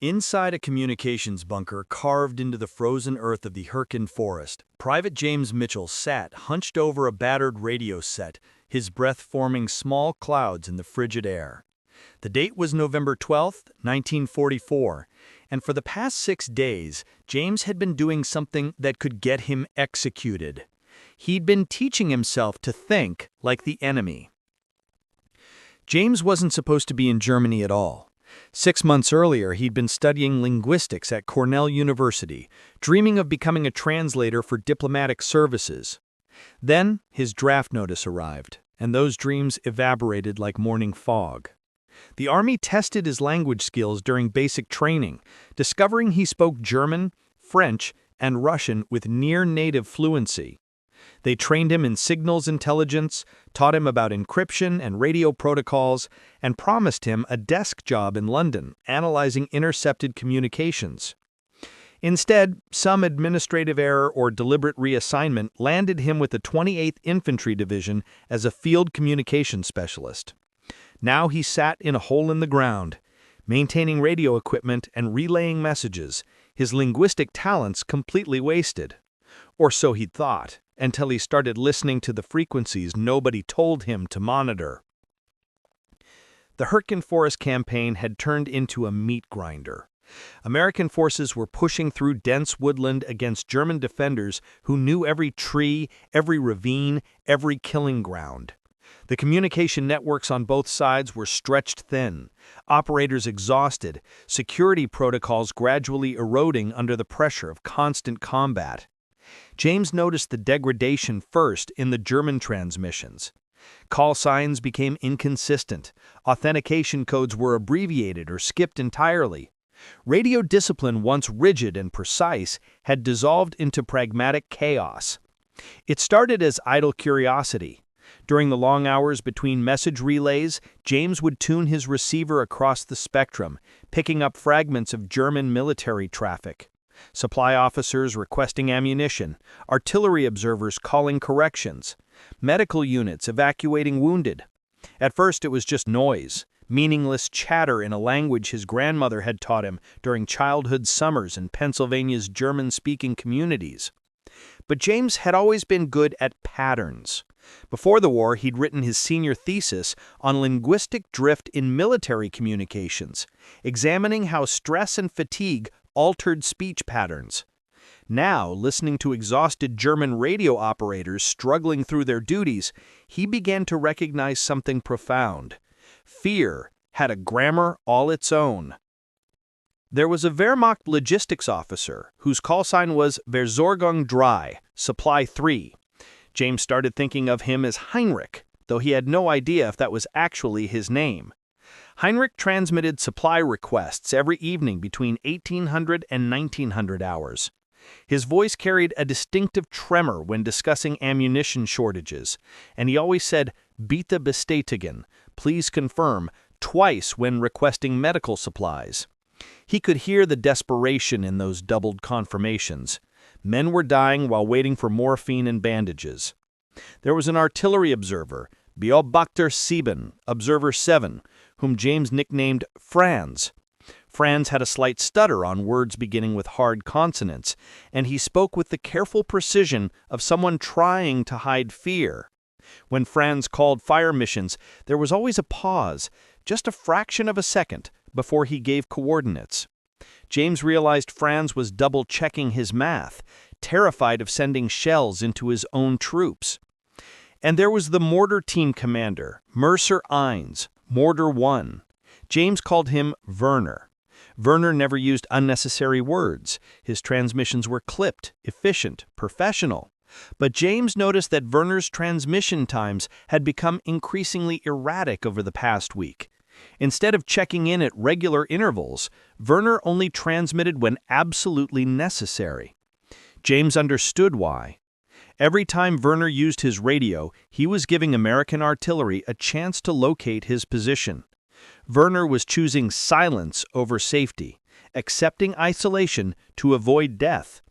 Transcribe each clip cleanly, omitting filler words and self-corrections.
Inside a communications bunker carved into the frozen earth of the Hyrcan forest, Private James Mitchell sat hunched over a battered radio set, his breath forming small clouds in the frigid air. The date was November 12, 1944, and for the past 6 days, James had been doing something that could get him executed. He'd been teaching himself to think like the enemy. James wasn't supposed to be in Germany at all. 6 months earlier, he'd been studying linguistics at Cornell University, dreaming of becoming a translator for diplomatic services. Then, his draft notice arrived, and those dreams evaporated like morning fog. The Army tested his language skills during basic training, discovering he spoke German, French, and Russian with near-native fluency. They trained him in signals intelligence, taught him about encryption and radio protocols, and promised him a desk job in London, analyzing intercepted communications. Instead, some administrative error or deliberate reassignment landed him with the 28th Infantry Division as a field communications specialist. Now he sat in a hole in the ground, maintaining radio equipment and relaying messages, his linguistic talents completely wasted. Or so he'd thought, until he started listening to the frequencies nobody told him to monitor. The Hyrcan Forest campaign had turned into a meat grinder. American forces were pushing through dense woodland against German defenders who knew every tree, every ravine, every killing ground. The communication networks on both sides were stretched thin, operators exhausted, security protocols gradually eroding under the pressure of constant combat. James noticed the degradation first in the German transmissions. Call signs became inconsistent, authentication codes were abbreviated or skipped entirely. Radio discipline, once rigid and precise, had dissolved into pragmatic chaos. It started as idle curiosity. During the long hours between message relays, James would tune his receiver across the spectrum, picking up fragments of German military traffic. Supply officers requesting ammunition, artillery observers calling corrections, medical units evacuating wounded. At first it was just noise, meaningless chatter in a language his grandmother had taught him during childhood summers in Pennsylvania's German-speaking communities. But James had always been good at patterns. Before the war, he'd written his senior thesis on linguistic drift in military communications, examining how stress and fatigue altered speech patterns. Now, listening to exhausted German radio operators struggling through their duties, he began to recognize something profound. Fear had a grammar all its own. There was a Wehrmacht logistics officer whose call sign was Versorgung 3, Supply 3. James started thinking of him as Heinrich, though he had no idea if that was actually his name. Heinrich transmitted supply requests every evening between 1800 and 1900 hours. His voice carried a distinctive tremor when discussing ammunition shortages, and he always said, "Bitte bestätigen," please confirm, twice when requesting medical supplies. He could hear the desperation in those doubled confirmations. Men were dying while waiting for morphine and bandages. There was an artillery observer, Beobachter 7, Observer 7, whom James nicknamed Franz. Franz had a slight stutter on words beginning with hard consonants, and he spoke with the careful precision of someone trying to hide fear. When Franz called fire missions, there was always a pause, just a fraction of a second, before he gave coordinates. James realized Franz was double-checking his math, terrified of sending shells into his own troops. And there was the mortar team commander, Mercer Eins, Mortar 1. James called him Werner. Werner never used unnecessary words. His transmissions were clipped, efficient, professional. But James noticed that Werner's transmission times had become increasingly erratic over the past week. Instead of checking in at regular intervals, Werner only transmitted when absolutely necessary. James understood why. Every time Werner used his radio, he was giving American artillery a chance to locate his position. Werner was choosing silence over safety, accepting isolation to avoid death.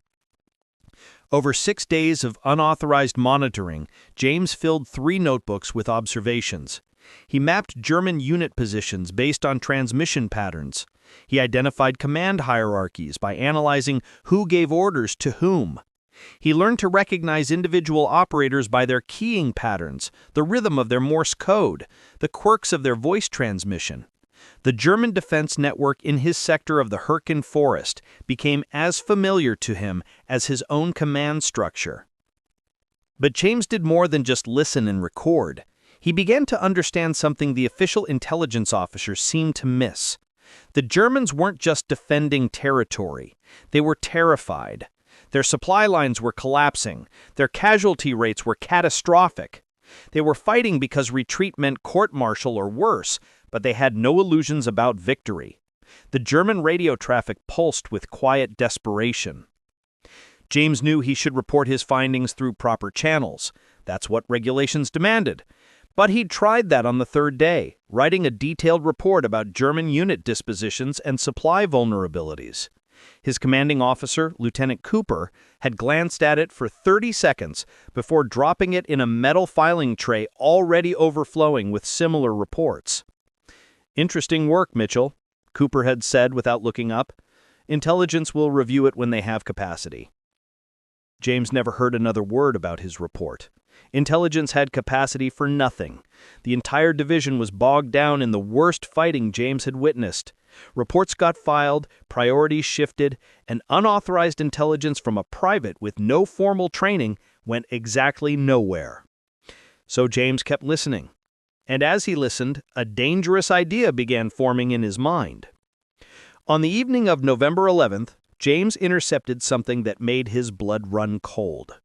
Over 6 days of unauthorized monitoring, James filled 3 notebooks with observations. He mapped German unit positions based on transmission patterns. He identified command hierarchies by analyzing who gave orders to whom. He learned to recognize individual operators by their keying patterns, the rhythm of their Morse code, the quirks of their voice transmission. The German defense network in his sector of the Hürtgen Forest became as familiar to him as his own command structure. But James did more than just listen and record. He began to understand something the official intelligence officers seemed to miss. The Germans weren't just defending territory. They were terrified. Their supply lines were collapsing. Their casualty rates were catastrophic. They were fighting because retreat meant court-martial or worse, but they had no illusions about victory. The German radio traffic pulsed with quiet desperation. James knew he should report his findings through proper channels. That's what regulations demanded. But he'd tried that on the third day, writing a detailed report about German unit dispositions and supply vulnerabilities. His commanding officer, Lieutenant Cooper, had glanced at it for 30 seconds before dropping it in a metal filing tray already overflowing with similar reports. "Interesting work, Mitchell," Cooper had said without looking up. "Intelligence will review it when they have capacity." James never heard another word about his report. Intelligence had capacity for nothing. The entire division was bogged down in the worst fighting James had witnessed. Reports got filed, priorities shifted, and unauthorized intelligence from a private with no formal training went exactly nowhere. So James kept listening. And as he listened, a dangerous idea began forming in his mind. On the evening of November 11th, James intercepted something that made his blood run cold.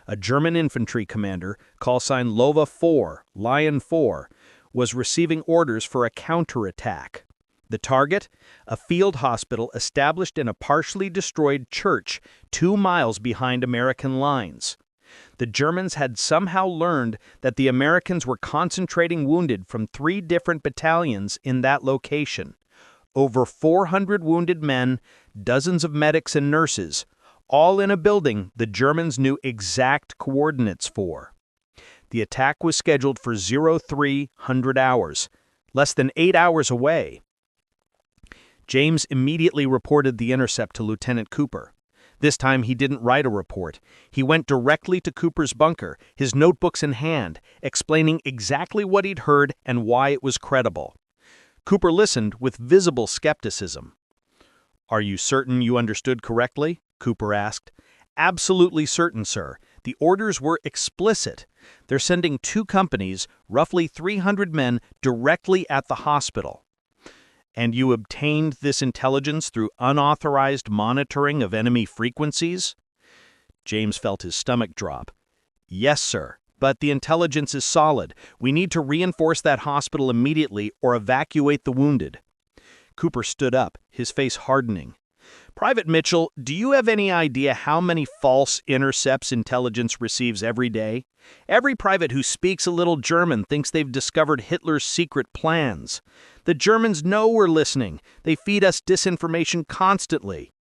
A German infantry commander, callsign Lova 4, Lion 4, was receiving orders for a counterattack. The target? A field hospital established in a partially destroyed church 2 miles behind American lines. The Germans had somehow learned that the Americans were concentrating wounded from 3 different battalions in that location. Over 400 wounded men, dozens of medics and nurses, all in a building the Germans knew exact coordinates for. The attack was scheduled for 0300 hours, less than 8 hours away. James immediately reported the intercept to Lieutenant Cooper. This time he didn't write a report. He went directly to Cooper's bunker, his notebooks in hand, explaining exactly what he'd heard and why it was credible. Cooper listened with visible skepticism. "Are you certain you understood correctly?" Cooper asked. "Absolutely certain, sir. The orders were explicit. They're sending 2 companies, roughly 300 men, directly at the hospital." "And you obtained this intelligence through unauthorized monitoring of enemy frequencies?" James felt his stomach drop. "Yes, sir. But the intelligence is solid. We need to reinforce that hospital immediately or evacuate the wounded." Cooper stood up, his face hardening. "Private Mitchell, do you have any idea how many false intercepts intelligence receives every day? Every private who speaks a little German thinks they've discovered Hitler's secret plans. The Germans know we're listening. They feed us disinformation constantly."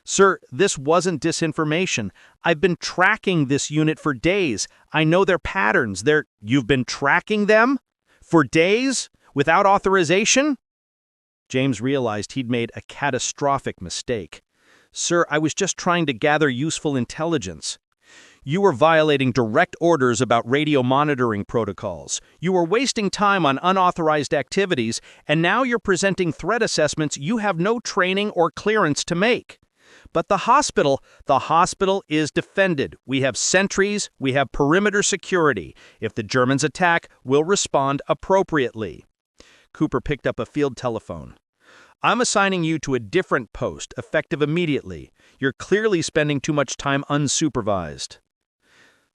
"Sir, this wasn't disinformation. I've been tracking this unit for days. I know their patterns. You've been tracking them? For days? Without authorization?" James realized he'd made a catastrophic mistake. "Sir, I was just trying to gather useful intelligence." "You were violating direct orders about radio monitoring protocols. You were wasting time on unauthorized activities, and now you're presenting threat assessments you have no training or clearance to make." "But the hospital is defended. We have sentries, we have perimeter security. If the Germans attack, we'll respond appropriately." Cooper picked up a field telephone. "I'm assigning you to a different post, effective immediately. You're clearly spending too much time unsupervised."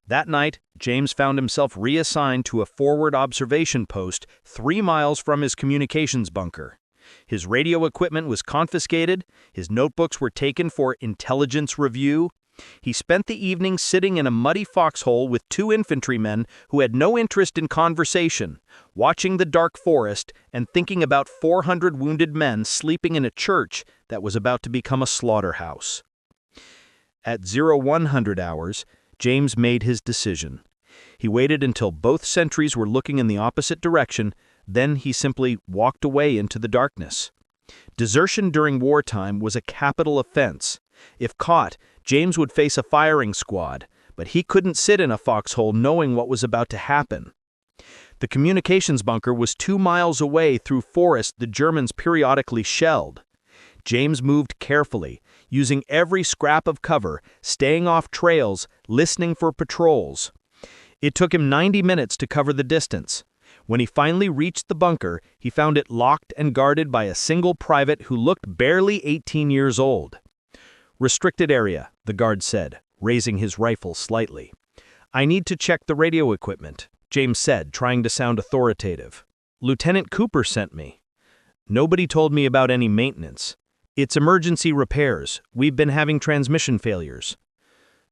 That night, James found himself reassigned to a forward observation post 3 miles from his communications bunker. His radio equipment was confiscated, his notebooks were taken for intelligence review. He spent the evening sitting in a muddy foxhole with 2 infantrymen who had no interest in conversation, watching the dark forest and thinking about 400 wounded men sleeping in a church that was about to become a slaughterhouse. At 0100 hours, James made his decision. He waited until both sentries were looking in the opposite direction, Then he simply walked away into the darkness. Desertion during wartime was a capital offense. If caught, James would face a firing squad, but he couldn't sit in a foxhole knowing what was about to happen. The communications bunker was 2 miles away through forest the Germans periodically shelled. James moved carefully, using every scrap of cover, staying off trails, listening for patrols. It took him 90 minutes to cover the distance. When he finally reached the bunker, he found it locked and guarded by a single private who looked barely 18 years old. "Restricted area," the guard said, raising his rifle slightly. "I need to check the radio equipment," James said, trying to sound authoritative. "Lieutenant Cooper sent me." "Nobody told me about any maintenance. It's emergency repairs. We've been having transmission failures."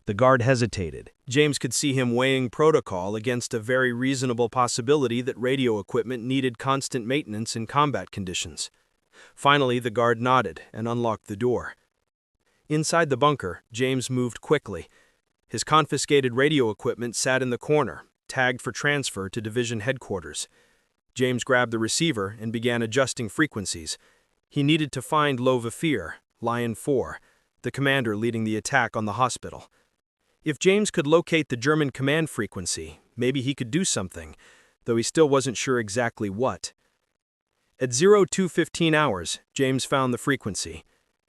The guard hesitated. James could see him weighing protocol against a very reasonable possibility that radio equipment needed constant maintenance in combat conditions. Finally, the guard nodded and unlocked the door. Inside the bunker, James moved quickly. His confiscated radio equipment sat in the corner, tagged for transfer to division headquarters. James grabbed the receiver and began adjusting frequencies. He needed to find WWII, Lion 4, the commander leading the attack on the hospital. If James could locate the German command frequency, maybe he could do something, though he still wasn't sure exactly what. At 02:15 hours, James found the frequency.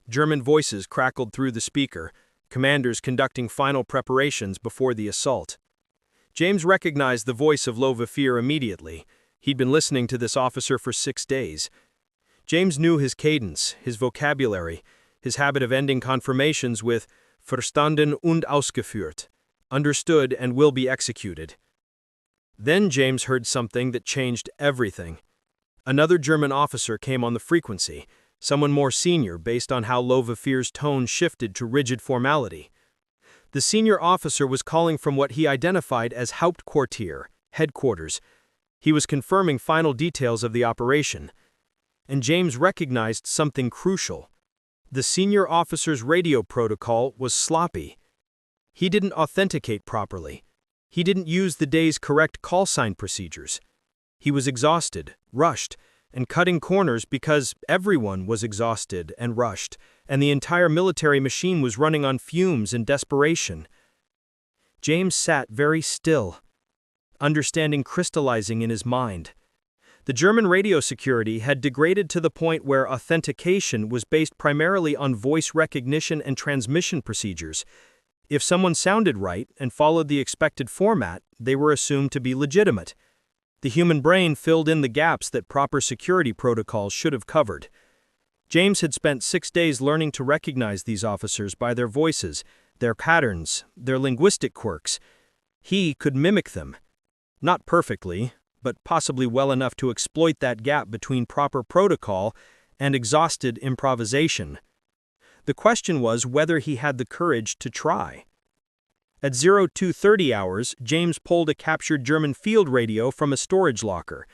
German voices crackled through the speaker, commanders conducting final preparations before the assault. James recognized the voice of WWII immediately. He'd been listening to this officer for 6 days. James knew his cadence, his vocabulary, his habit of ending confirmations with "verstanden und ausgeführt," understood and will be executed. Then James heard something that changed everything. Another German officer came on the frequency, someone more senior based on how WWII's tone shifted to rigid formality. The senior officer was calling from what he identified as Hauptquartier, headquarters. He was confirming final details of the operation. And James recognized something crucial. The senior officer's radio protocol was sloppy. He didn't authenticate properly. He didn't use the day's correct call sign procedures. He was exhausted, rushed, and cutting corners because everyone was exhausted and rushed, and the entire military machine was running on fumes and desperation. James sat very still, understanding crystallizing in his mind. The German radio security had degraded to the point where authentication was based primarily on voice recognition and transmission procedures. If someone sounded right and followed the expected format, they were assumed to be legitimate. The human brain filled in the gaps that proper security protocols should have covered. James had spent 6 days learning to recognize these officers by their voices, their patterns, their linguistic quirks. He could mimic them. Not perfectly, but possibly well enough to exploit that gap between proper protocol and exhausted improvisation. The question was whether he had the courage to try. At 02:30 hours, James pulled a captured German field radio from a storage locker.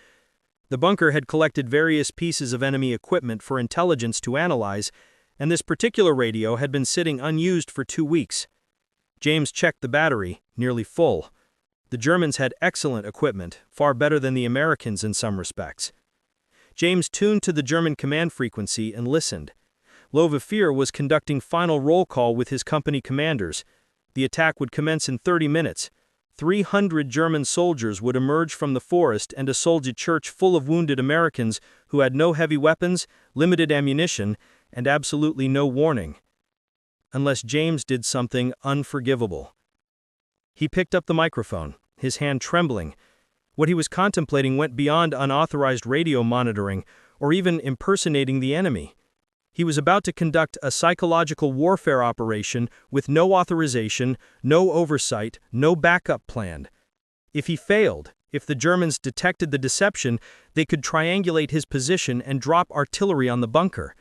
The bunker had collected various pieces of enemy equipment for intelligence to analyze, and this particular radio had been sitting unused for 2 weeks. James checked the battery, nearly full. The Germans had excellent equipment, far better than the Americans in some respects. James tuned to the German command frequency and listened. WWII was conducting final roll call with his company commanders. The attack would commence in 30 minutes. 300 German soldiers would emerge from the forest and assault a church full of wounded Americans who had no heavy weapons, limited ammunition, and absolutely no warning. Unless James did something unforgivable. He picked up the microphone, his hand trembling. What he was contemplating went beyond unauthorized radio monitoring or even impersonating the enemy. He was about to conduct a psychological warfare operation with no authorization, no oversight, no backup plan. If he failed, if the Germans detected the deception, they could triangulate his position and drop artillery on the bunker.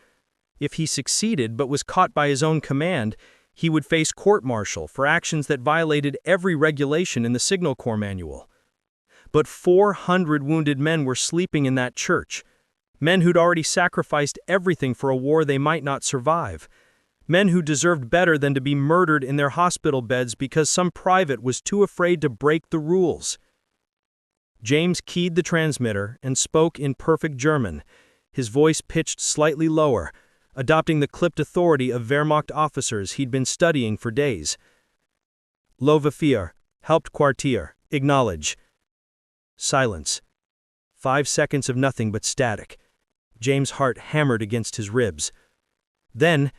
If he succeeded but was caught by his own command, he would face court-martial for actions that violated every regulation in the Signal Corps manual. But 400 wounded men were sleeping in that church. Men who'd already sacrificed everything for a war they might not survive. Men who deserved better than to be murdered in their hospital beds because some private was too afraid to break the rules. James keyed the transmitter and spoke in perfect German, his voice pitched slightly lower, adopting the clipped authority of Wehrmacht officers he'd been studying for days. Lowe 4, Hauptquartier, acknowledge. Silence. 5 seconds of nothing but static. James' heart hammered against his ribs. Then,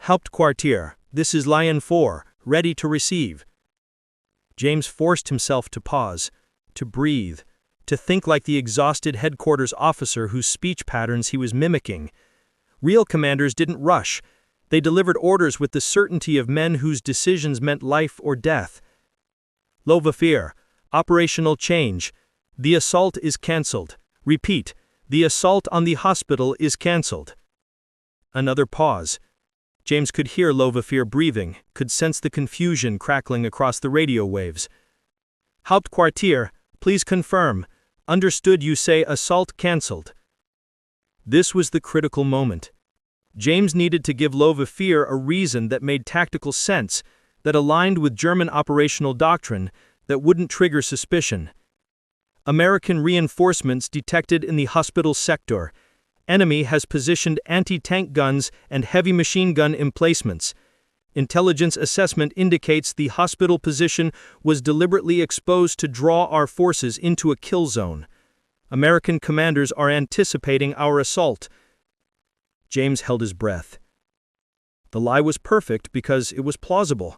Hauptquartier, this is Lion 4, ready to receive. James forced himself to pause, to breathe, to think like the exhausted headquarters officer whose speech patterns he was mimicking. Real commanders didn't rush. They delivered orders with the certainty of men whose decisions meant life or death. Lowe 4, operational change. The assault is cancelled. Repeat, the assault on the hospital is cancelled. Another pause. James could hear Lowe 4 breathing, could sense the confusion crackling across the radio waves. Hauptquartier, please confirm. Understood, you say assault cancelled. This was the critical moment. James needed to give Lowe 4 a reason that made tactical sense, that aligned with German operational doctrine, that wouldn't trigger suspicion. American reinforcements detected in the hospital sector. Enemy has positioned anti-tank guns and heavy machine gun emplacements. Intelligence assessment indicates the hospital position was deliberately exposed to draw our forces into a kill zone. American commanders are anticipating our assault. James held his breath. The lie was perfect because it was plausible.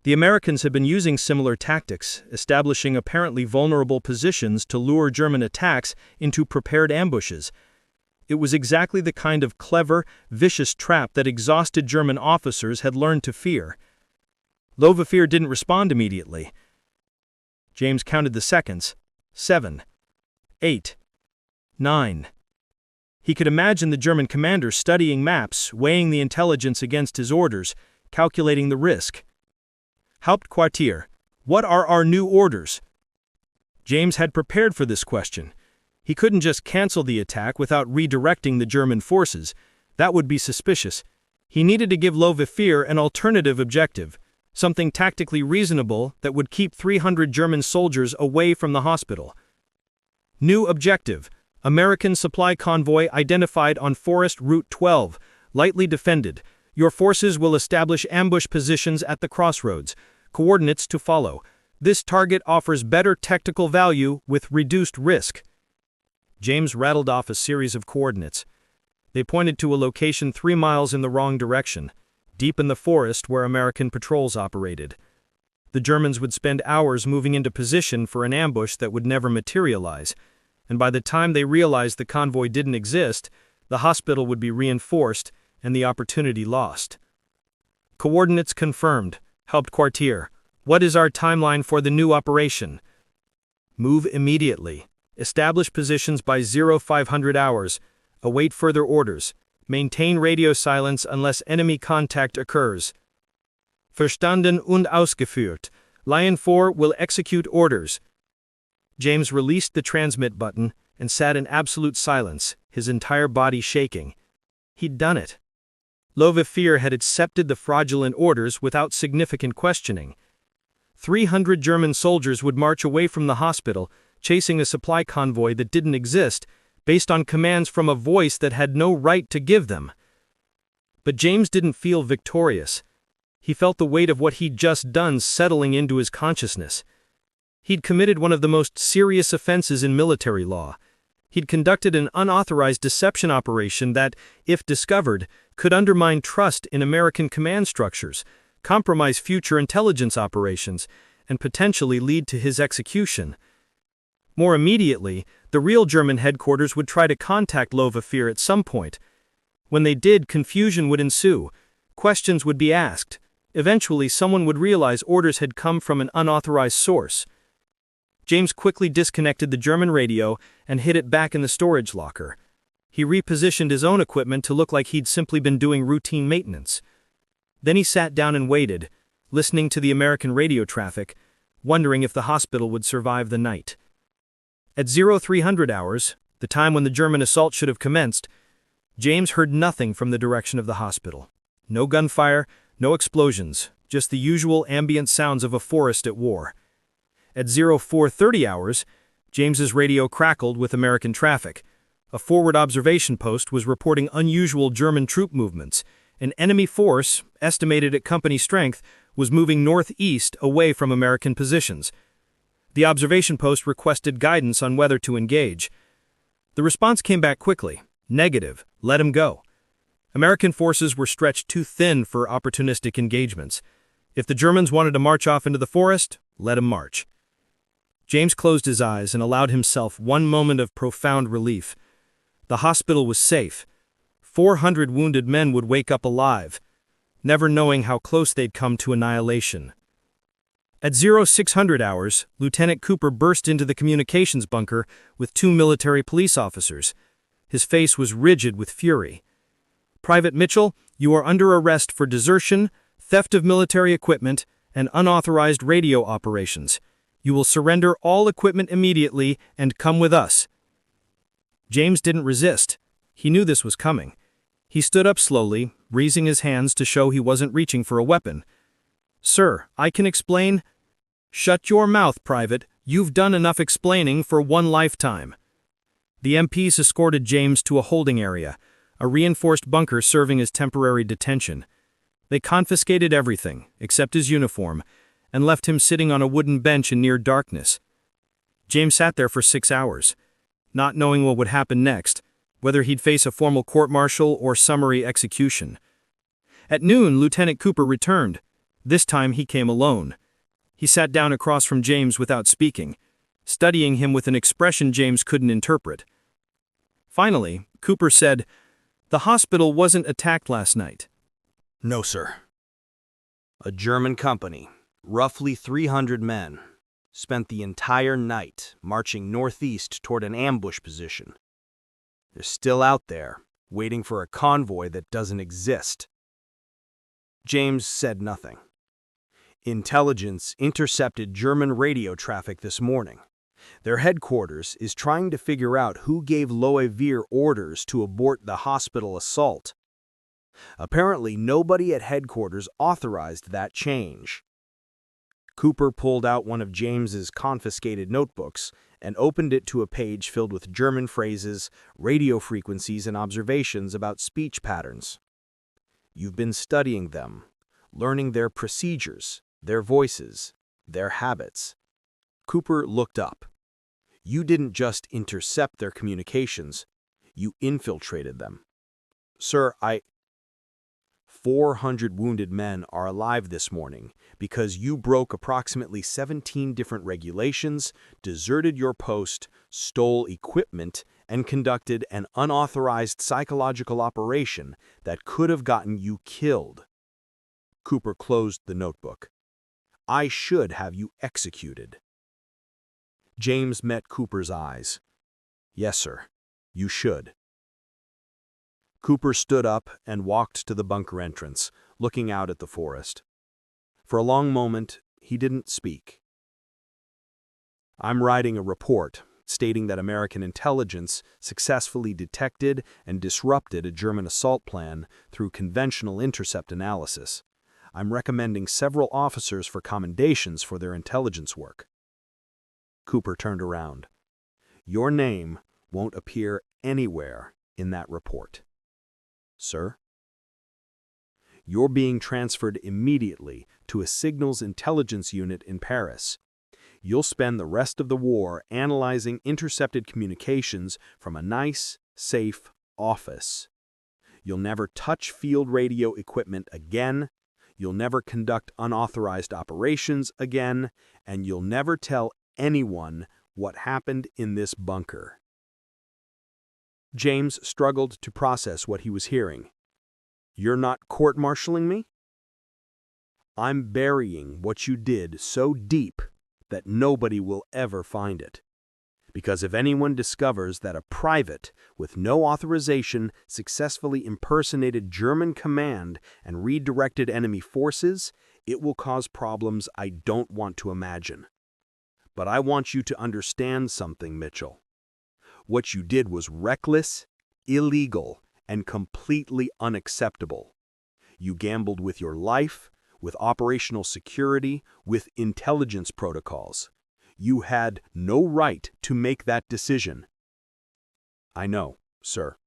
The Americans had been using similar tactics, establishing apparently vulnerable positions to lure German attacks into prepared ambushes. It was exactly the kind of clever, vicious trap that exhausted German officers had learned to fear. Lowe 4 didn't respond immediately. James counted the seconds. 7. 8. 9. He could imagine the German commander studying maps, weighing the intelligence against his orders, calculating the risk. Hauptquartier, what are our new orders? James had prepared for this question. He couldn't just cancel the attack without redirecting the German forces. That would be suspicious. He needed to give Lowe 4 an alternative objective, something tactically reasonable that would keep 300 German soldiers away from the hospital. New objective: American supply convoy identified on Forest Route 12, lightly defended. Your forces will establish ambush positions at the crossroads. Coordinates to follow. This target offers better technical value with reduced risk. James rattled off a series of coordinates. They pointed to a location 3 miles in the wrong direction, deep in the forest where American patrols operated. The Germans would spend hours moving into position for an ambush that would never materialize, and by the time they realized the convoy didn't exist, the hospital would be reinforced and the opportunity lost. Coordinates confirmed. Hauptquartier, what is our timeline for the new operation? Move immediately. Establish positions by 0500 hours. Await further orders. Maintain radio silence unless enemy contact occurs. Verstanden und ausgeführt. Lion 4 will execute orders. James released the transmit button and sat in absolute silence, his entire body shaking. He'd done it. Lowe 4 had accepted the fraudulent orders without significant questioning. 300 German soldiers would march away from the hospital, chasing a supply convoy that didn't exist, based on commands from a voice that had no right to give them. But James didn't feel victorious. He felt the weight of what he'd just done settling into his consciousness. He'd committed one of the most serious offenses in military law. He'd conducted an unauthorized deception operation that, if discovered, could undermine trust in American command structures, compromise future intelligence operations, and potentially lead to his execution. More immediately, the real German headquarters would try to contact Lowe 4 at some point. When they did, confusion would ensue. Questions would be asked. Eventually, someone would realize orders had come from an unauthorized source. James quickly disconnected the German radio and hid it back in the storage locker. He repositioned his own equipment to look like he'd simply been doing routine maintenance. Then he sat down and waited, listening to the American radio traffic, wondering if the hospital would survive the night. At 0300 hours, the time when the German assault should have commenced, James heard nothing from the direction of the hospital. No gunfire, no explosions, just the usual ambient sounds of a forest at war. At 0430 hours, James's radio crackled with American traffic. A forward observation post was reporting unusual German troop movements. An enemy force, estimated at company strength, was moving northeast away from American positions. The observation post requested guidance on whether to engage. The response came back quickly. Negative. Let him go. American forces were stretched too thin for opportunistic engagements. If the Germans wanted to march off into the forest, let him march. James closed his eyes and allowed himself one moment of profound relief. The hospital was safe. 400 wounded men would wake up alive, never knowing how close they'd come to annihilation. At 0600 hours, Lieutenant Cooper burst into the communications bunker with 2 military police officers. His face was rigid with fury. "Private Mitchell, you are under arrest for desertion, theft of military equipment, and unauthorized radio operations. You will surrender all equipment immediately and come with us." James didn't resist. He knew this was coming. He stood up slowly, raising his hands to show he wasn't reaching for a weapon. "Sir, I can explain." "Shut your mouth, Private. You've done enough explaining for one lifetime." The MPs escorted James to a holding area, a reinforced bunker serving as temporary detention. They confiscated everything, except his uniform, and left him sitting on a wooden bench in near darkness. James sat there for 6 hours, not knowing what would happen next, whether he'd face a formal court-martial or summary execution. At noon, Lieutenant Cooper returned. This time he came alone. He sat down across from James without speaking, studying him with an expression James couldn't interpret. Finally, Cooper said, "The hospital wasn't attacked last night." No, sir. A German company, roughly 300 men, spent the entire night marching northeast toward an ambush position. They're still out there, waiting for a convoy that doesn't exist. James said nothing. Intelligence intercepted German radio traffic this morning. Their headquarters is trying to figure out who gave WWII orders to abort the hospital assault. Apparently, nobody at headquarters authorized that change. Cooper pulled out one of James's confiscated notebooks and opened it to a page filled with German phrases, radio frequencies, and observations about speech patterns. "You've been studying them, learning their procedures, their voices, their habits." Cooper looked up. "You didn't just intercept their communications, you infiltrated them." "Sir, 400 wounded men are alive this morning because you broke approximately 17 different regulations, deserted your post, stole equipment, and conducted an unauthorized psychological operation that could have gotten you killed." Cooper closed the notebook. "I should have you executed." James met Cooper's eyes. "Yes, sir, you should." Cooper stood up and walked to the bunker entrance, looking out at the forest. For a long moment, he didn't speak. "I'm writing a report stating that American intelligence successfully detected and disrupted a German assault plan through conventional intercept analysis. I'm recommending several officers for commendations for their intelligence work." Cooper turned around. "Your name won't appear anywhere in that report." "Sir?" "You're being transferred immediately to a signals intelligence unit in Paris. You'll spend the rest of the war analyzing intercepted communications from a nice, safe office. You'll never touch field radio equipment again, you'll never conduct unauthorized operations again, and you'll never tell anyone what happened in this bunker." James struggled to process what he was hearing. "You're not court-martialing me?" "I'm burying what you did so deep that nobody will ever find it. Because if anyone discovers that a private with no authorization successfully impersonated German command and redirected enemy forces, it will cause problems I don't want to imagine. But I want you to understand something, Mitchell. What you did was reckless, illegal, and completely unacceptable. You gambled with your life, with operational security, with intelligence protocols. You had no right to make that decision. I know, sir.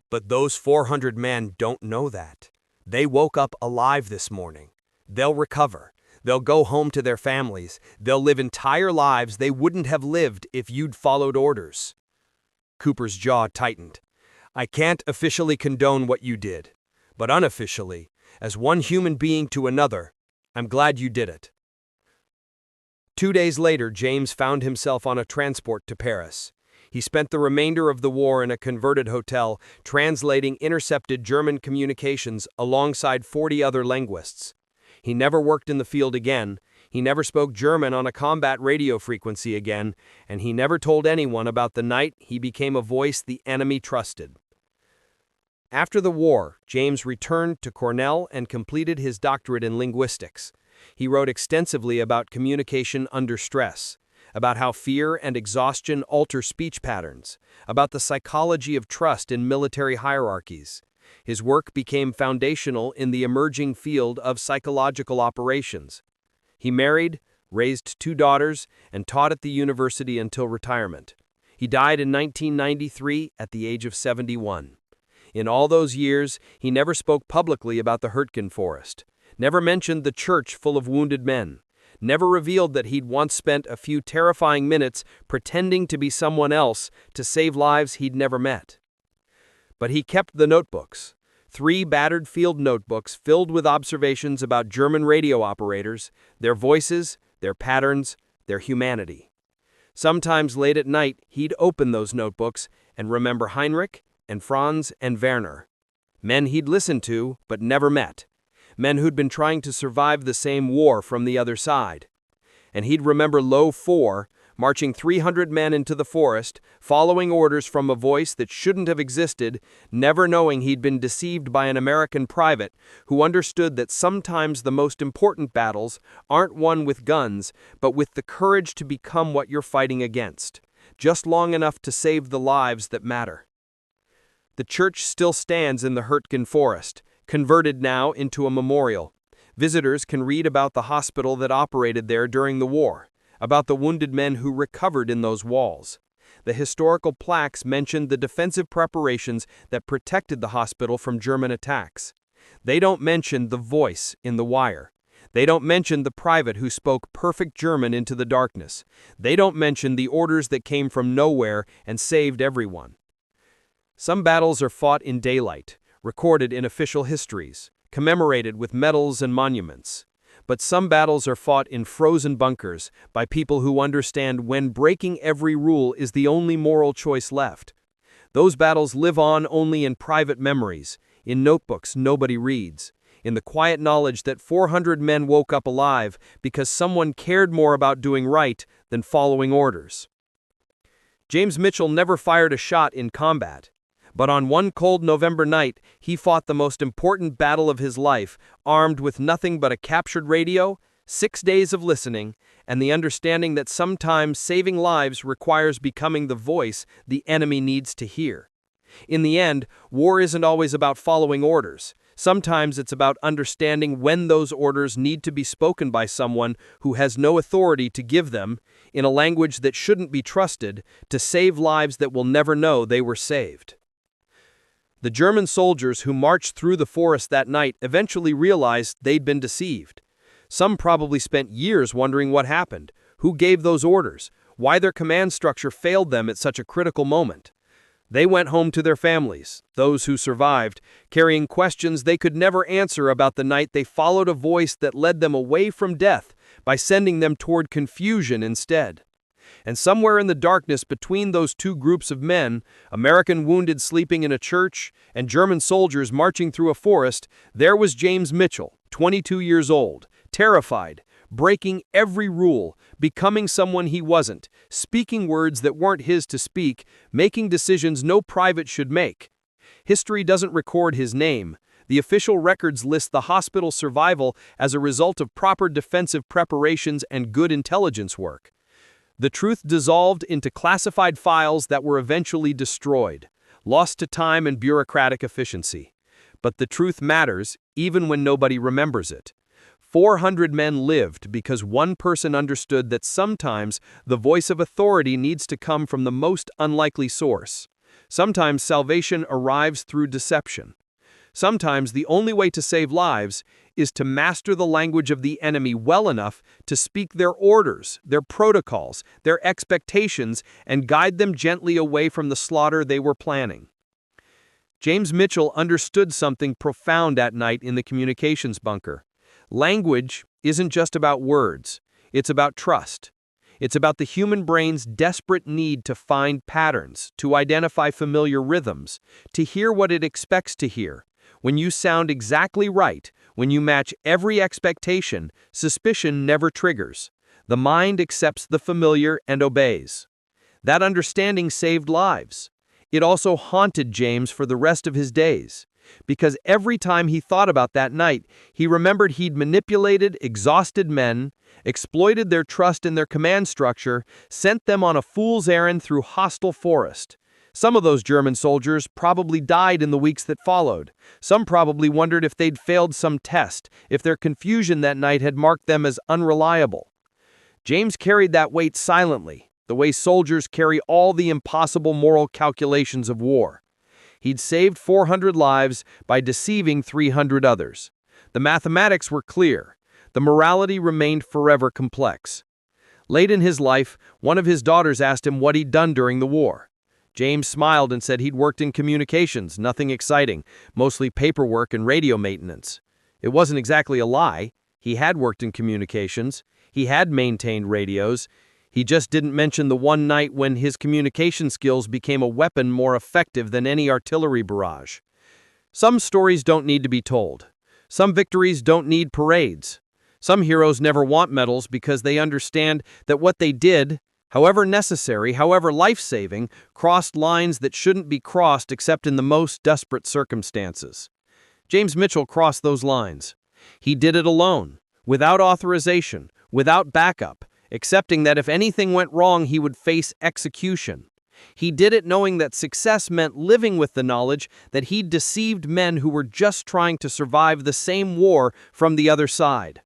But those 400 men don't know that. They woke up alive this morning. They'll recover. They'll go home to their families. They'll live entire lives they wouldn't have lived if you'd followed orders. Cooper's jaw tightened. I can't officially condone what you did, but unofficially, as one human being to another, I'm glad you did it. 2 days later, James found himself on a transport to Paris. He spent the remainder of the war in a converted hotel, translating intercepted German communications alongside 40 other linguists. He never worked in the field again, he never spoke German on a combat radio frequency again, and he never told anyone about the night he became a voice the enemy trusted. After the war, James returned to Cornell and completed his doctorate in linguistics. He wrote extensively about communication under stress, about how fear and exhaustion alter speech patterns, about the psychology of trust in military hierarchies. His work became foundational in the emerging field of psychological operations. He married, raised 2 daughters, and taught at the university until retirement. He died in 1993 at the age of 71. In all those years, he never spoke publicly about the Hurtgen Forest, never mentioned the church full of wounded men, never revealed that he'd once spent a few terrifying minutes pretending to be someone else to save lives he'd never met. But he kept the notebooks, 3 battered field notebooks filled with observations about German radio operators, their voices, their patterns, their humanity. Sometimes late at night, he'd open those notebooks and remember Heinrich and Franz and Werner, men he'd listened to but never met, men who'd been trying to survive the same war from the other side. And he'd remember Low 4, marching 300 men into the forest, following orders from a voice that shouldn't have existed, never knowing he'd been deceived by an American private who understood that sometimes the most important battles aren't won with guns, but with the courage to become what you're fighting against, just long enough to save the lives that matter. The church still stands in the Hurtgen Forest, converted now into a memorial. Visitors can read about the hospital that operated there during the war, about the wounded men who recovered in those walls. The historical plaques mention the defensive preparations that protected the hospital from German attacks. They don't mention the voice in the wire. They don't mention the private who spoke perfect German into the darkness. They don't mention the orders that came from nowhere and saved everyone. Some battles are fought in daylight, recorded in official histories, commemorated with medals and monuments. But some battles are fought in frozen bunkers by people who understand when breaking every rule is the only moral choice left. Those battles live on only in private memories, in notebooks nobody reads, in the quiet knowledge that 400 men woke up alive because someone cared more about doing right than following orders. James Mitchell never fired a shot in combat. But on one cold November night, he fought the most important battle of his life, armed with nothing but a captured radio, 6 days of listening, and the understanding that sometimes saving lives requires becoming the voice the enemy needs to hear. In the end, war isn't always about following orders. Sometimes it's about understanding when those orders need to be spoken by someone who has no authority to give them, in a language that shouldn't be trusted, to save lives that will never know they were saved. The German soldiers who marched through the forest that night eventually realized they'd been deceived. Some probably spent years wondering what happened, who gave those orders, why their command structure failed them at such a critical moment. They went home to their families, those who survived, carrying questions they could never answer about the night they followed a voice that led them away from death by sending them toward confusion instead. And somewhere in the darkness between those 2 groups of men, American wounded sleeping in a church and German soldiers marching through a forest, there was James Mitchell, 22 years old, terrified, breaking every rule, becoming someone he wasn't, speaking words that weren't his to speak, making decisions no private should make. History doesn't record his name. The official records list the hospital's survival as a result of proper defensive preparations and good intelligence work. The truth dissolved into classified files that were eventually destroyed, lost to time and bureaucratic efficiency. But the truth matters, even when nobody remembers it. 400 men lived because one person understood that sometimes the voice of authority needs to come from the most unlikely source. Sometimes salvation arrives through deception. Sometimes the only way to save lives is to master the language of the enemy well enough to speak their orders, their protocols, their expectations, and guide them gently away from the slaughter they were planning. James Mitchell understood something profound at night in the communications bunker. Language isn't just about words, it's about trust. It's about the human brain's desperate need to find patterns, to identify familiar rhythms, to hear what it expects to hear. When you sound exactly right, when you match every expectation, suspicion never triggers. The mind accepts the familiar and obeys. That understanding saved lives. It also haunted James for the rest of his days, because every time he thought about that night, he remembered he'd manipulated, exhausted men, exploited their trust in their command structure, sent them on a fool's errand through hostile forest. Some of those German soldiers probably died in the weeks that followed. Some probably wondered if they'd failed some test, if their confusion that night had marked them as unreliable. James carried that weight silently, the way soldiers carry all the impossible moral calculations of war. He'd saved 400 lives by deceiving 300 others. The mathematics were clear. The morality remained forever complex. Late in his life, one of his daughters asked him what he'd done during the war. James smiled and said he'd worked in communications, nothing exciting, mostly paperwork and radio maintenance. It wasn't exactly a lie. He had worked in communications. He had maintained radios. He just didn't mention the one night when his communication skills became a weapon more effective than any artillery barrage. Some stories don't need to be told. Some victories don't need parades. Some heroes never want medals because they understand that what they did, however necessary, however life-saving, crossed lines that shouldn't be crossed except in the most desperate circumstances. James Mitchell crossed those lines. He did it alone, without authorization, without backup, accepting that if anything went wrong, he would face execution. He did it knowing that success meant living with the knowledge that he'd deceived men who were just trying to survive the same war from the other side.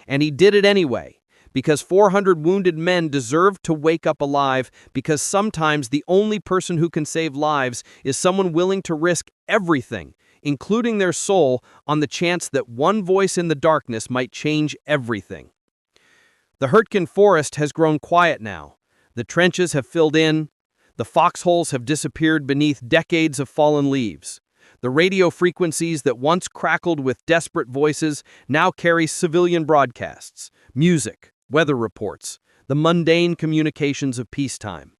And he did it anyway, because 400 wounded men deserved to wake up alive, because sometimes the only person who can save lives is someone willing to risk everything, including their soul, on the chance that one voice in the darkness might change everything. The Hurtgen forest has grown quiet now. The trenches have filled in. The foxholes have disappeared beneath decades of fallen leaves. The radio frequencies that once crackled with desperate voices now carry civilian broadcasts, music, weather reports, the mundane communications of peacetime.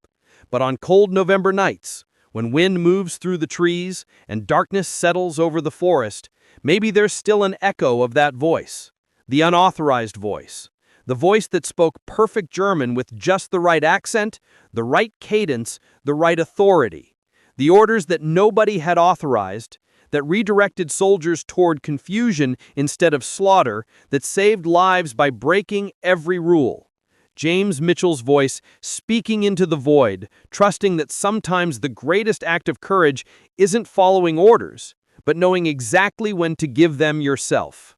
But on cold November nights, when wind moves through the trees and darkness settles over the forest, maybe there's still an echo of that voice, the unauthorized voice. The voice that spoke perfect German with just the right accent, the right cadence, the right authority. The orders that nobody had authorized, that redirected soldiers toward confusion instead of slaughter, that saved lives by breaking every rule. James Mitchell's voice speaking into the void, trusting that sometimes the greatest act of courage isn't following orders, but knowing exactly when to give them yourself.